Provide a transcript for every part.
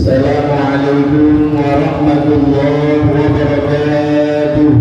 Assalamualaikum warahmatullahi wabarakatuh.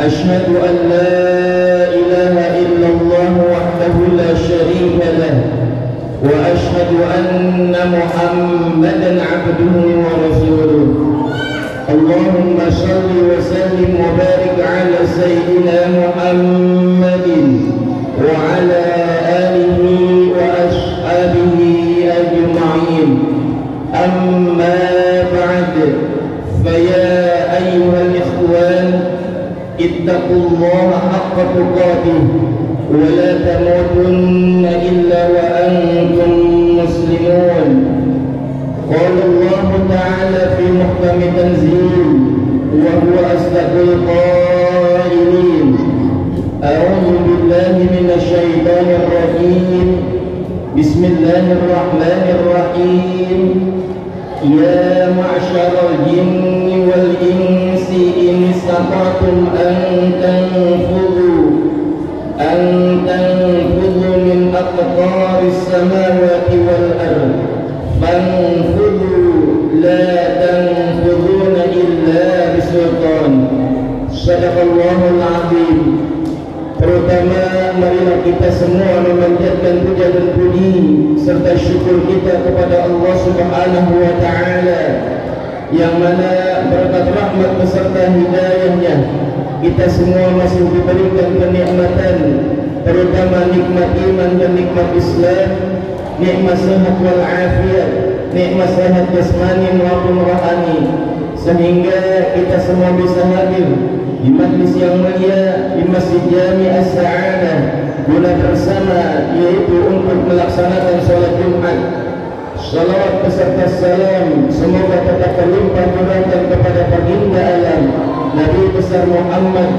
أشهد أن لا إله إلا الله وحده لا شريك له وأشهد أن محمدا عبده ورسوله اللهم صل وسلم وبارك على سيدنا محمد وعلى آله وأصحابه أجمعين أما بعد فيا أيها الإخوان اتقوا الله حق تقاته ولا تموتن إلا وأنتم مسلمون. قال الله تعالى في محكم تنزيل وهو أصدق القائلين أعوذ بالله من الشيطان الرجيم بسم الله الرحمن الرحيم يا معشر الجن والإنس إن استطعتم أن تنفذوا من أقطار السماوات والأرض فانفذوا لا تنفذون إلا بسلطان. صدق الله العظيم. Pertama, marilah kita semua memanjatkan puja dan puji serta syukur kita kepada Allah Subhanahu wa Ta'ala, yang mana berkat rahmat beserta hidayahnya kita semua masih diberikan kenikmatan, terutama nikmat iman dan nikmat Islam, nikmat sehat wal afiat, nikmat sehat jasmani maupun rohani, sehingga kita semua bisa hadir di majlis yang mulia di Masjid Jami' As-Sa'adah guna bersama, yaitu untuk melaksanakan sholat Jumat. Salawat beserta salam semoga tetap terlimpah curahkan kepada baginda alam Nabi besar Muhammad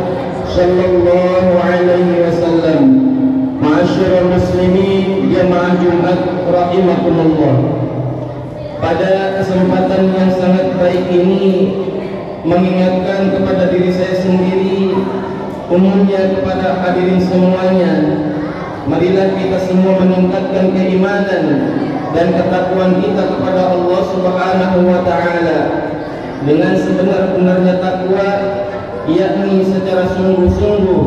sallallahu alaihi wasallam. Ma'asyiral muslimin jamaah Jumat rahimakumullah. Pada kesempatan yang sangat baik ini, mengingatkan kepada diri saya sendiri, umumnya kepada hadirin semuanya, marilah kita semua meningkatkan keimanan dan ketakwaan kita kepada Allah Subhanahu wa Ta'ala dengan sebenar-benarnya takwa, yakni secara sungguh-sungguh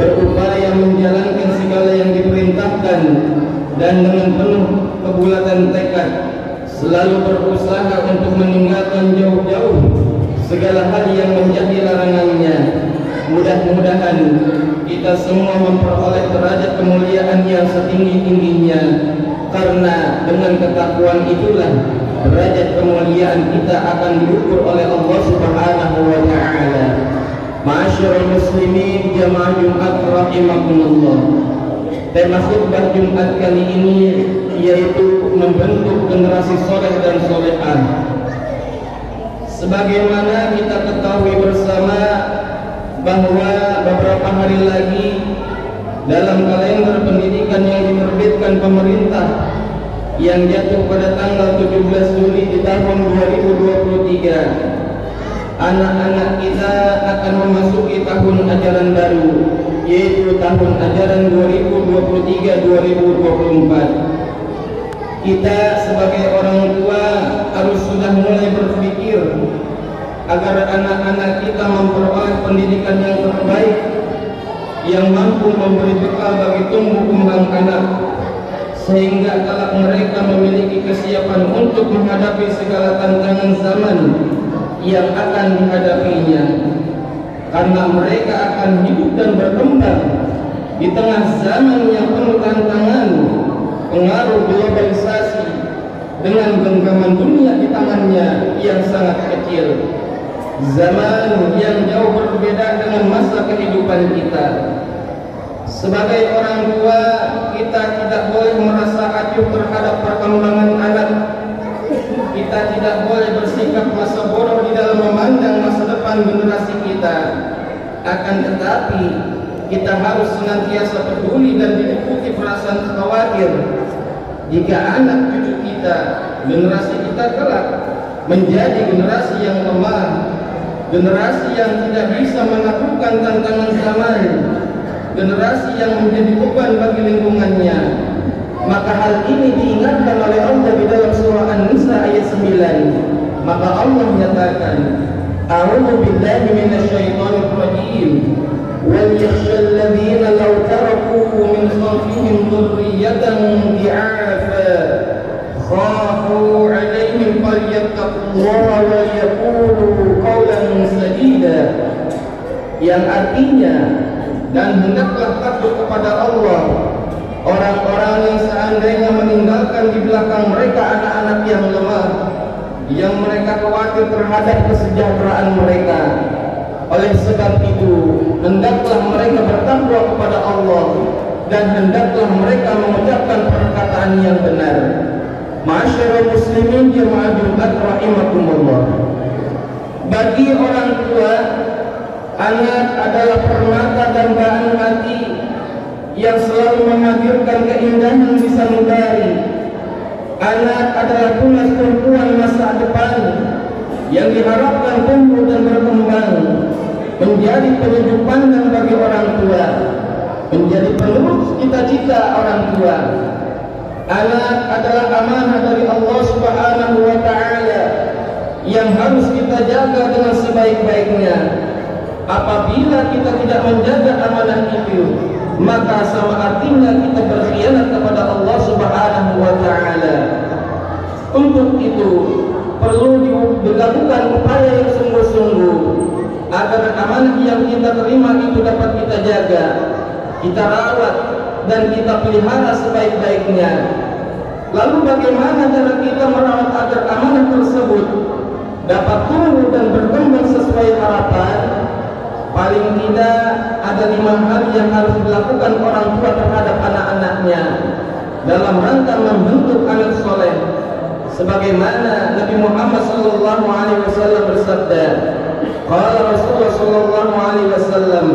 berupaya menjalankan segala yang diperintahkan dan dengan penuh kebulatan tekad selalu berusaha untuk meninggalkan jauh-jauh segala hal yang menjadi larangannya. Mudah-mudahan kita semua memperoleh derajat kemuliaan yang setinggi-tingginya, karena dengan ketakwaan itulah derajat kemuliaan kita akan diukur oleh Allah Subhanahu wa Ta'ala. Ma'asyiral muslimin jamaah Jumat rahimakumullah. Tema khutbah Jumat kali ini yaitu membentuk generasi soleh dan solehah. Sebagaimana kita ketahui bersama bahwa beberapa hari lagi dalam kalender pendidikan yang diterbitkan pemerintah yang jatuh pada tanggal 17 Juli di tahun 2023, anak-anak kita akan memasuki tahun ajaran baru, yaitu tahun ajaran 2023-2024. Kita sebagai orang tua harus sudah mulai berpikir agar anak-anak kita memperoleh pendidikan yang terbaik, yang mampu memberi bekal bagi tumbuh kembang anak, sehingga kelak mereka memiliki kesiapan untuk menghadapi segala tantangan zaman yang akan dihadapinya, karena mereka akan hidup dan berkembang di tengah zaman yang penuh tantangan, pengaruh globalisasi dengan genggaman dunia di tangannya yang sangat kecil, zaman yang jauh berbeda dengan masa kehidupan kita. Sebagai orang tua, kita tidak boleh merasa acuh terhadap perkembangan anak. Kita tidak boleh bersikap masa bodoh di dalam memandang masa depan generasi kita. Akan tetapi kita harus senantiasa peduli dan diliputi perasaan khawatir jika anak cucu kita, generasi kita kelak menjadi generasi yang lemah, generasi yang tidak bisa menaklukkan tantangan zaman, generasi yang menjadi beban bagi lingkungannya. Maka hal ini diingatkan oleh Allah di dalam surah An-Nisa ayat 9. Maka Allah menyatakan, A'udzu billahi minasyaitonir rajim. خافوا عليهم فليتقوا الله وليقولوا قولا سديدا, yang artinya dan hendaklah takut kepada Allah orang-orang yang seandainya meninggalkan di belakang mereka anak-anak yang lemah, yang mereka khawatir terhadap kesejahteraan mereka. Oleh sebab itu hendaklah mereka bertakwa kepada Allah dan hendaklah mereka mengucapkan perkataan yang benar. Ma'asyiral muslimin jamaah Jumat rahimakumullah. Bagi orang tua, anak adalah permata dan bahan hati yang selalu menghadirkan keindahan di sanubari. Anak adalah tunas tumpuan masa depan yang diharapkan tumbuh dan berkembang menjadi penyejuk pandang bagi orang tua, menjadi penerus cita-cita orang tua. Anak adalah amanah dari Allah Subhanahu wa Ta'ala yang harus kita jaga dengan sebaik-baiknya. Apabila kita tidak menjaga amanah itu, maka sama artinya kita berkhianat kepada Allah Subhanahu wa Ta'ala. Untuk itu perlu dilakukan upaya yang sungguh-sungguh agar amanah yang kita terima itu dapat kita jaga, kita rawat dan kita pelihara sebaik-baiknya. Lalu bagaimana cara kita merawat agar amanah tersebut dapat tumbuh dan berkembang sesuai harapan? Paling tidak ada 5 hal yang harus dilakukan orang tua terhadap anak-anaknya dalam rangka membentuk anak soleh. Sebagaimana Nabi Muhammad sallallahu alaihi wasallam bersabda, qala Rasulullah sallallahu alaihi wasallam,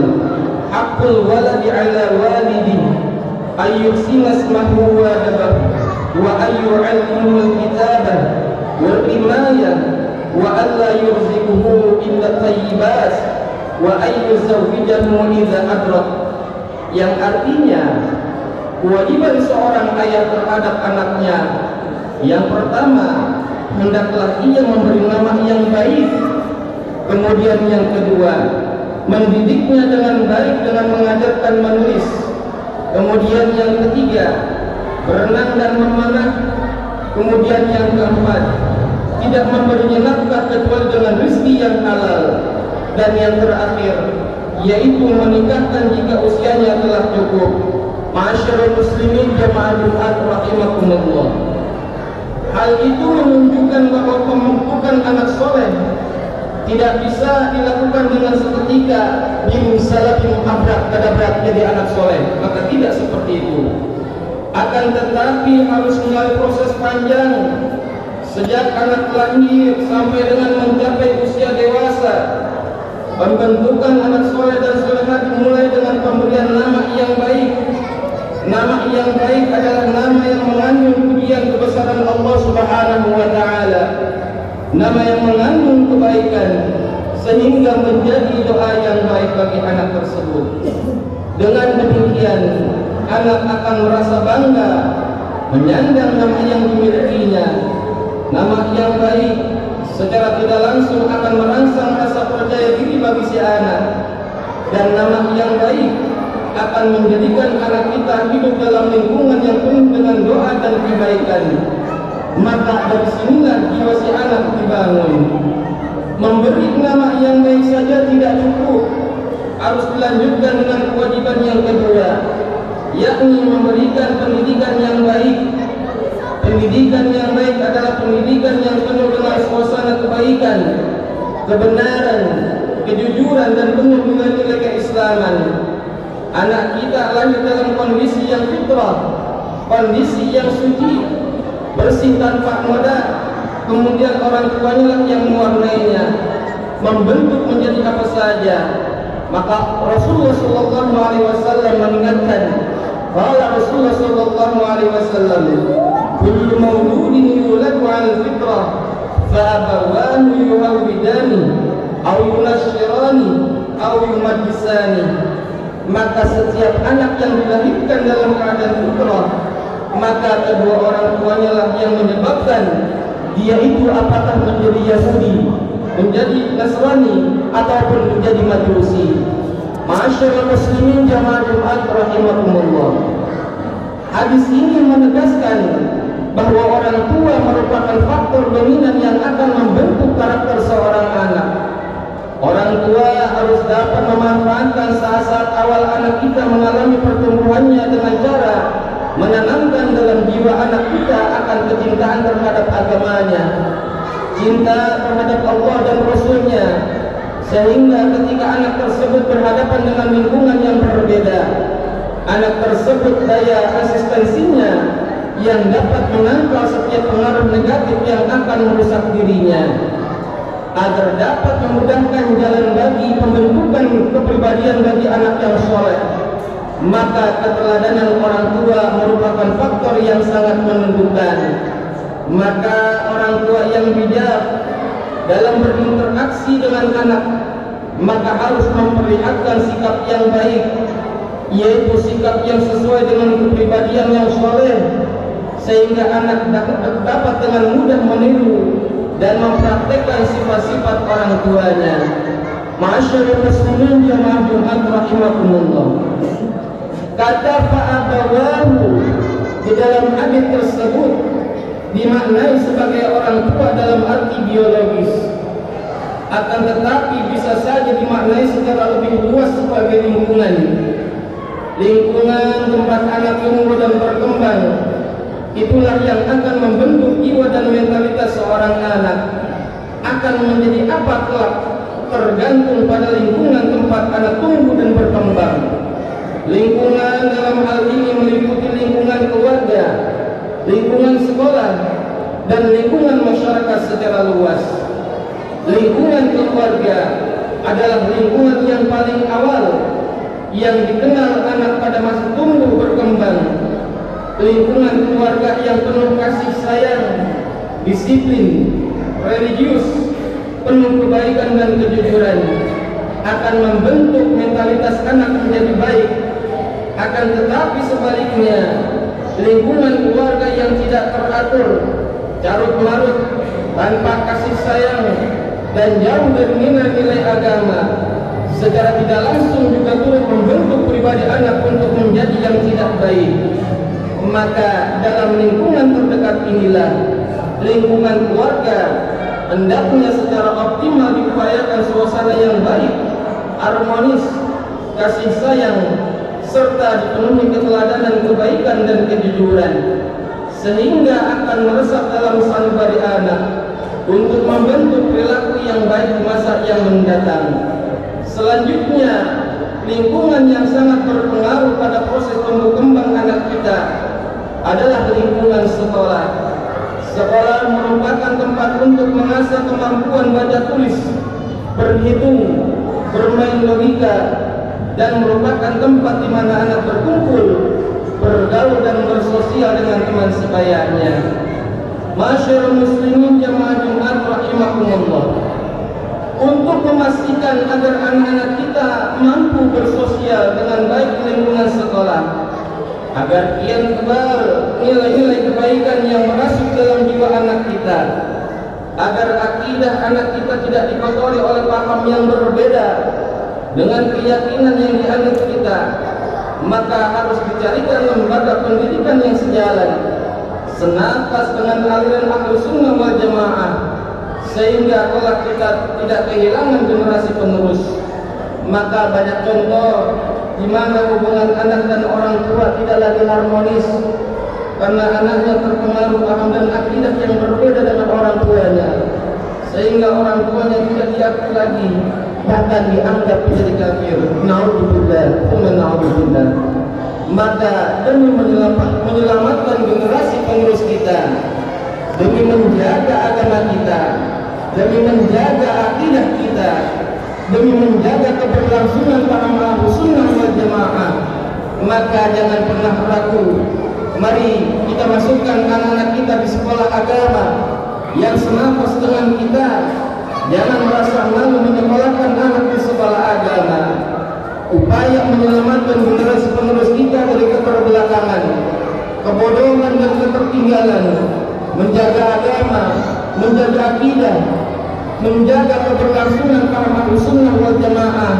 haqqul waladi 'ala walidi ayyusina ismahu wa adabahu wa ayyu'allimuhu al-kitabah wal himayah wa alla yurziquhu illa tayyibat wa ayyuzawwijahu idza adrak, yang artinya kewajiban seorang ayah terhadap anaknya, yang pertama hendaklah ia memberi nama yang baik, kemudian yang kedua mendidiknya dengan baik dengan mengajarkan menulis, kemudian yang ketiga berenang dan memanah, kemudian yang keempat tidak memberinya nafkah kecuali dengan rezeki yang halal, dan yang terakhir yaitu menikahkan jika usianya telah cukup. Ma'asyiral muslimin jamaah Jumat rahimakumullah. Hal itu menunjukkan bahwa pembentukan anak soleh tidak bisa dilakukan dengan seketika bim salabim abrak kadabrak jadi anak soleh, maka tidak seperti itu. Akan tetapi harus melalui proses panjang sejak anak lahir sampai dengan mencapai usia dewasa. Pembentukan anak soleh dan solehah dimulai dengan pemberian nama yang baik. Nama yang baik adalah nama yang mengandung pujian kebesaran Allah Subhanahu wa Ta'ala, nama yang mengandung kebaikan sehingga menjadi doa yang baik bagi anak tersebut. Dengan demikian anak akan merasa bangga menyandang nama yang dimilikinya. Nama yang baik secara tidak langsung akan merangsang rasa percaya diri bagi si anak, dan nama yang baik akan menjadikan anak kita hidup dalam lingkungan yang penuh dengan doa dan kebaikan. Maka dari sinilah jiwa si anak dibangun. Memberi nama yang baik saja tidak cukup, harus dilanjutkan dengan kewajiban yang kedua, yakni memberikan pendidikan yang baik. Pendidikan yang baik adalah pendidikan yang penuh dengan suasana kebaikan, kebenaran, kejujuran, dan penuh nilai-nilai keislaman. Anak kita lahir dalam kondisi yang fitrah, kondisi yang suci, bersih tanpa noda. Kemudian orang tuanya lah yang mewarnainya, membentuk menjadi apa saja. Maka Rasulullah sallallahu alaihi wasallam mengingatkan, qala Rasulullah sallallahu alaihi wasallam, kullu mauludin yuladu 'alal fitrah fa abawahu yuhawidani aw yunashirani aw yumajjisani. Maka setiap anak yang dilahirkan dalam keadaan fitrah, maka kedua orang tuanya lah yang menyebabkan dia itu apakah menjadi Yahudi, menjadi Nasrani, ataupun menjadi Majusi. Ma'asyiral muslimin jamaah Jumat rahimakumullah. Hadis ini menegaskan bahwa orang tua merupakan faktor dominan yang akan membentuk karakter seorang anak. Orang tua harus dapat memanfaatkan saat-saat awal anak kita mengalami pertumbuhannya dengan cara menanamkan dalam jiwa anak kita akan kecintaan terhadap agamanya, cinta terhadap Allah dan Rasulnya, sehingga ketika anak tersebut berhadapan dengan lingkungan yang berbeda, anak tersebut daya asistensinya yang dapat menangkal setiap pengaruh negatif yang akan merusak dirinya, agar dapat memudahkan jalan bagi pembentukan kepribadian bagi anak yang soleh. Maka keteladanan orang tua merupakan faktor yang sangat menentukan. Maka orang tua yang bijak dalam berinteraksi dengan anak, maka harus memperlihatkan sikap yang baik, yaitu sikap yang sesuai dengan kepribadian yang soleh, sehingga anak dapat dengan mudah meniru dan mempraktekkan sifat-sifat orang tuanya. Ma'asyiral muslimin jamaah Jumat rahimakumullah. Kata fa'abawahu di dalam hadis tersebut dimaknai sebagai orang tua dalam arti biologis, akan tetapi bisa saja dimaknai secara lebih luas sebagai lingkungan tempat anak tumbuh dan berkembang. Itulah yang akan membentuk jiwa dan mentalitas seorang anak. Akan menjadi apa kelak tergantung pada lingkungan tempat anak tumbuh dan berkembang. Lingkungan dalam hal ini meliputi lingkungan keluarga, lingkungan sekolah, dan lingkungan masyarakat secara luas. Lingkungan keluarga adalah lingkungan yang paling awal yang dikenal anak pada masa tumbuh berkembang. Lingkungan keluarga yang penuh kasih sayang, disiplin, religius, penuh kebaikan dan kejujuran akan membentuk mentalitas anak menjadi baik. Akan tetapi sebaliknya, lingkungan keluarga yang tidak teratur, carut-marut, tanpa kasih sayang, dan jauh dari nilai-nilai agama, secara tidak langsung juga turut membentuk pribadi anak untuk menjadi yang tidak baik. Maka dalam lingkungan terdekat inilah, lingkungan keluarga, hendaknya secara optimal diupayakan suasana yang baik, harmonis, kasih sayang, serta dipenuhi keteladanan kebaikan dan kejujuran, sehingga akan meresap dalam sanubari anak untuk membentuk perilaku yang baik di masa yang mendatang. Selanjutnya, lingkungan yang sangat berpengaruh pada proses tumbuh kembang anak kita adalah lingkungan sekolah. Sekolah merupakan tempat untuk mengasah kemampuan baca tulis, berhitung, bermain logika, dan merupakan tempat di mana anak berkumpul, bergaul dan bersosial dengan teman sebayanya. Masyarul muslimin jamaah Jumat rahimakumullah. Untuk memastikan agar anak-anak kita mampu bersosial dengan baik di lingkungan sekolah, agar kian tebal nilai-nilai kebaikan yang merasuk dalam jiwa anak kita, agar akidah anak kita tidak dikotori oleh paham yang berbeda dengan keyakinan yang dianut kita, maka harus dicarikan lembaga pendidikan yang sejalan, senapas dengan aliran Ahlus Sunnah wal Jamaah, sehingga kelak kita tidak kehilangan generasi penerus. Maka banyak contoh di mana hubungan anak dan orang tua tidak lagi harmonis karena anaknya terpengaruh paham dan akidah yang berbeda dengan orang tuanya, sehingga orang tuanya tidak diakui lagi, bahkan dianggap menjadi kafir. Na'udzubillah, na'udzubillah. Maka demi menyelamatkan generasi penerus kita, demi menjaga agama kita, demi menjaga akidah kita, demi menjaga keberlangsungan para Ahlus Sunnah wal Jamaah, maka jangan pernah ragu. Mari kita masukkan anak-anak kita di sekolah agama yang senafas dengan kita. Jangan merasa malu menyekolahkan anak di sekolah agama. Upaya menyelamatkan generasi penerus kita dari keterbelakangan, kebodohan dan ketertinggalan, menjaga agama, menjaga akidah, menjaga keberlangsungan para Ahlus Sunnah wal Jamaah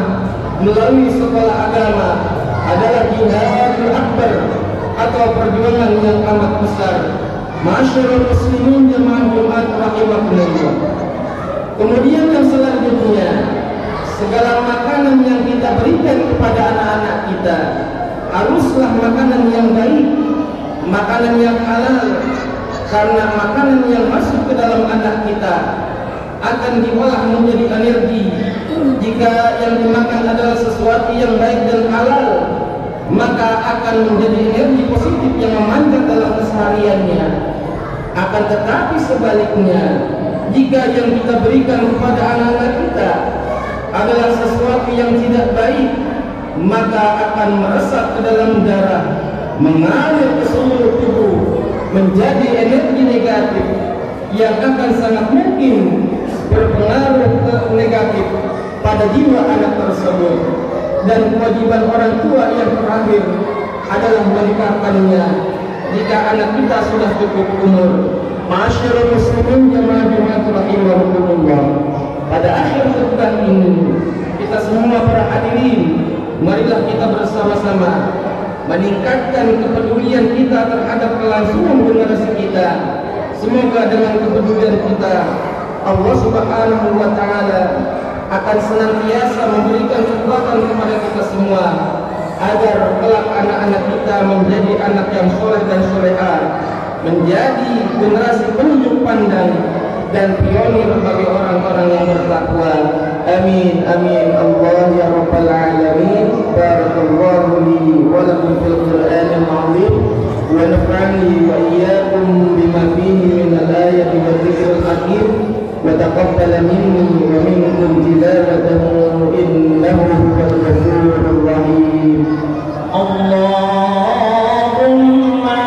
melalui sekolah agama adalah jihadul akbar atau perjuangan yang amat besar. Masyarul muslimin jamaah Kemudian yang selanjutnya, segala makanan yang kita berikan kepada anak-anak kita haruslah makanan yang baik, makanan yang halal, karena makanan yang masuk ke dalam anak kita akan diolah menjadi energi. Jika yang dimakan adalah sesuatu yang baik dan halal, maka akan menjadi energi positif yang memanjat dalam kesehariannya. Akan tetapi sebaliknya, jika yang kita berikan kepada anak-anak kita adalah sesuatu yang tidak baik, maka akan meresap ke dalam darah, mengalir ke seluruh tubuh, menjadi energi negatif yang akan sangat mungkin berpengaruh ke negatif pada jiwa anak tersebut. Dan kewajiban orang tua yang terakhir adalah menikahkannya jika anak kita sudah cukup umur. Ma'asyiral muslimin jamaah Jumat rahimakumullah. Pada akhir khutbah ini, kita semua para hadirin, marilah kita bersama-sama meningkatkan kepedulian kita terhadap kelangsungan generasi kita. Semoga dengan kepedulian kita, Allah Subhanahu wa Ta'ala akan senantiasa memberikan kekuatan kepada kita semua, agar kelak anak-anak kita menjadi anak yang soleh dan solehah, menjadi generasi penunjuk pandang dan pionir bagi orang-orang yang bertakwa. Amin amin Allah ya rabbal alamin. Barakallahu li wa lakum fil Qur'anil azim wa nafa'ani wa iyyakum bima fihi min al-ayati wa dhikril hakim wa taqabbal minni wa minkum tilawatahu innahu huwal ghafurur rahim. Allahumma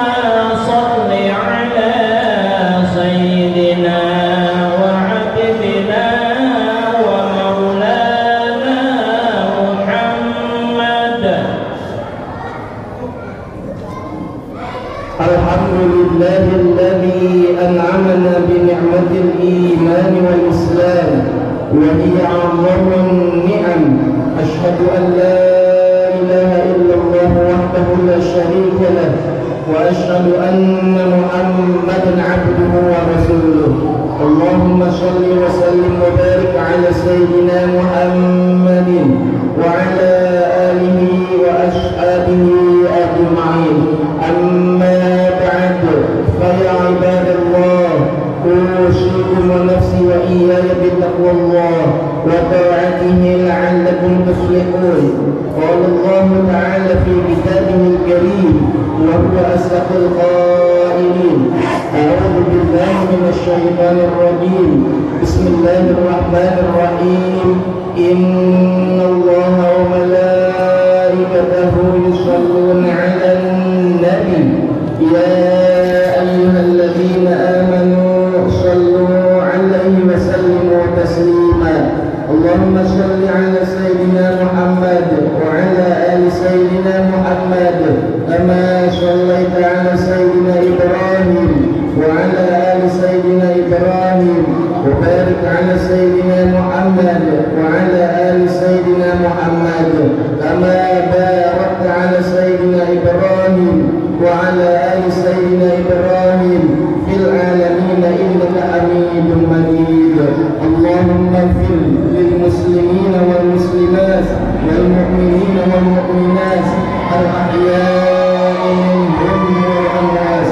shalli ala sayyidina wa habibina wa maulana Muhammad. Alhamdulillahilladzi an'amana bi ni'matil iman wal islam wa hiya 'azzamun ni'am. Asyhadu an la ilaha illallah wahdahu la syarika lah wa asyhadu anna Muhammadan 'abduhu wa rasuluh. Allahumma shalli wa sallim wa barik ala sayyidina Muhammadin wa ala alihi wa ashabihi ajma'in. Amma ba'd, fa ya ibadallah, usikum wa nafsi wa iyaya bittaqwallah wa ta'atihi la'allakum tuflihun. Qala Allah ta'ala fi kitabihil karim wa huwa asdaqul qailin. A'udzu billahi minasy syaithanir rajim. Bismillahirrahmanirrahim. Innallaha wa malaikatahu yusholluna 'alan nabi ya ayyuhalladzina amanu shallu 'alaihi wa sallimu taslima. Allahumma shalli 'ala sayyidina Muhammad wa 'ala ali sayyidina Muhammad kama shallaita 'ala sayyidina Ibrahim wa 'ala ali sayyidina Ibrahim wa barik 'ala sayyidina Muhammad wa 'ala ali sayyidina Muhammad kama barakta 'ala sayyidina Ibrahim wa 'ala ali sayyidina Ibrahim fil 'alamin innaka Hamidum Majid. Allahumma ighfir lil muslimin wal muslimat wal mu'minin wal mu'minat al ahya'i minhum wal amwat.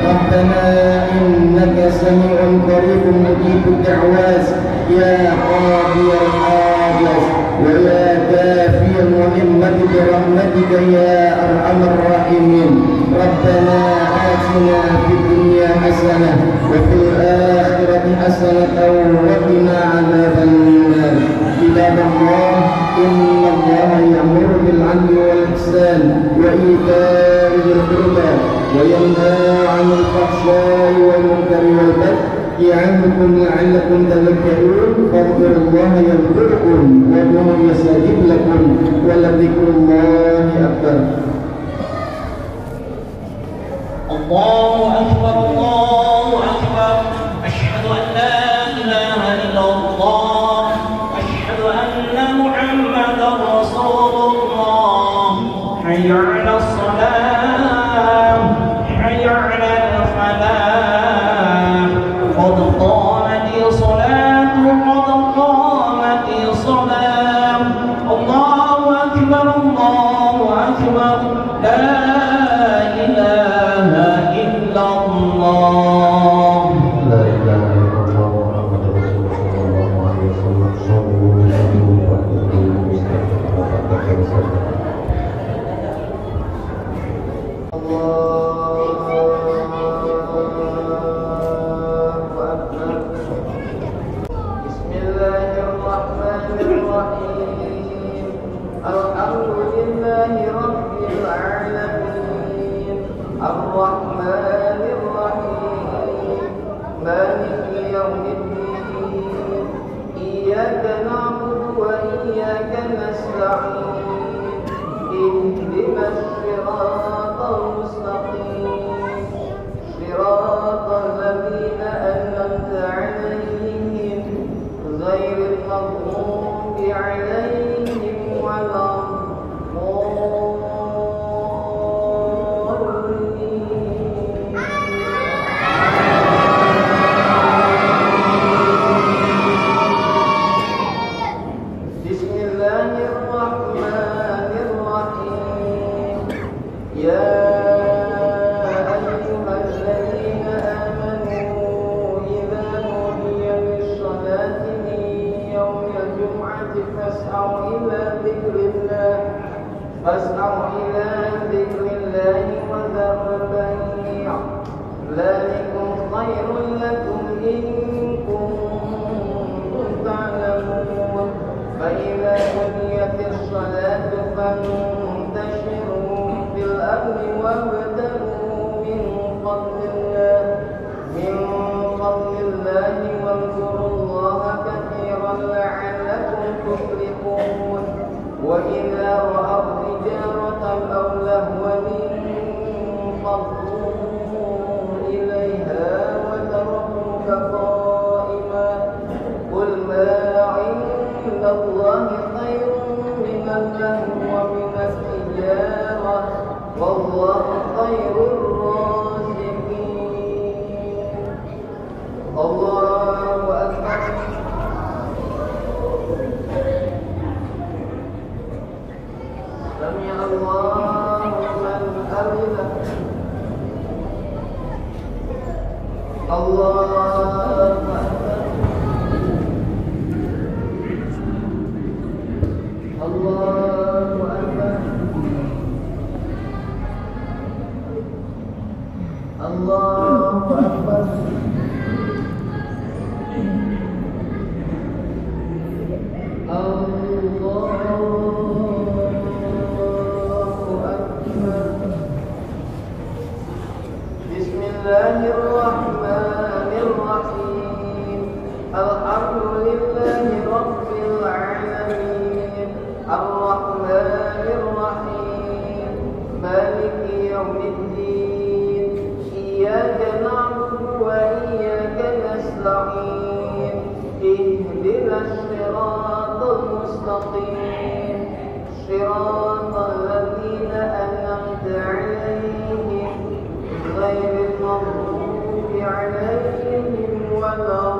Rabbana innaka sami'un qaribun mujibud da'wat ya qadiyal hajat wa ya kafiyal muhimmati bi rahmatika ya arhamar rahimin. Rabbana atina fid dunya hasanah wa fil akhirati hasanah wa qina adzaban nar. Ibadallah, inna Allaha ya'muru bil 'adli wal ihsan wa ita'i dzil qurba wa yanha 'anil fahsya'i wal munkari wal baghi ya'idukum la'allakum tadhakkarun. Fadhkurullaha yadhkurkum wa ud'uuhu yastajib lakum wa ladhikrullahi akbar. Allahu akbar, Allahu akbar. Asyhadu an la ilaha illallah, asyhadu anna Muhammadar Rasulullah. Hayya 'alas salam, hayya 'alal falah. Qad qamatis salatu, qad مالك يوم الدين إياك نعبد وإياك نستعين اهدنا الصراط المستقيم صراط الذين أنعمت عليهم غير المغضوب عليهم ولا فاسعوا إلى ذكر الله وذروا البيع ذلكم خير لكم إن كنتم تعلمون فإذا قضيت الصلاة فانتشروا في الأرض وابتغوا من فضل الله واذكروا الله كثيرا لعلكم تفلحون وإذا رأوا تجارة أو لهوا انفضوا إليها وتركوك قائما قل ما عند الله خير من اللهو ومن التجارة والله خير الرازقين الله أكبر سمع الله لمن حمده الله أكبر الله أكبر الله أكبر بسم الله الرحمن الرحيم الحمد لله رب العالمين الرحمن الرحيم مالك يوم الدين إياك نعبد وإياك نستعين اهدنا الصراط المستقيم صراط الذين أنعمت عليهم غير المغضوب عليهم ولا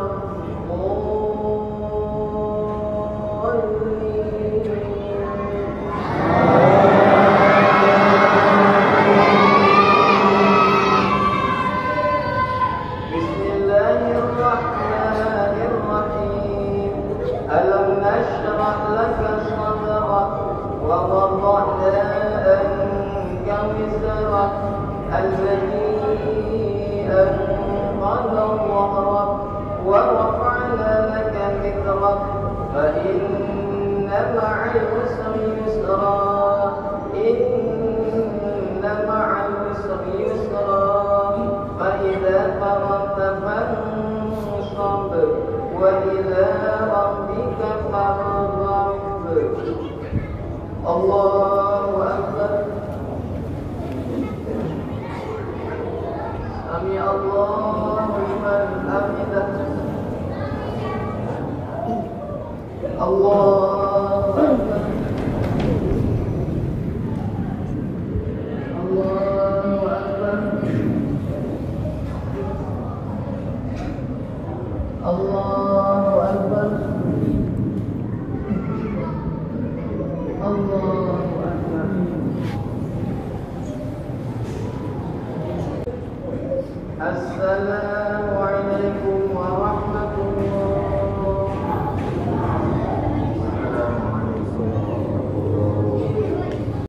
بسم الله الرحمن الرحيم ألم نشرح لك صدرك ووضعنا عنك وزرك الذي أنقض ظهرك ورفعنا لك ذكرك فإن مع العسر يسرا إن مع العسر يسرا فإذا فرغت فانصب وإلى ربك فارغب الله أكبر سمع الله لمن حمده الله أكبر الله أكبر الله أكبر الله أكبر السلام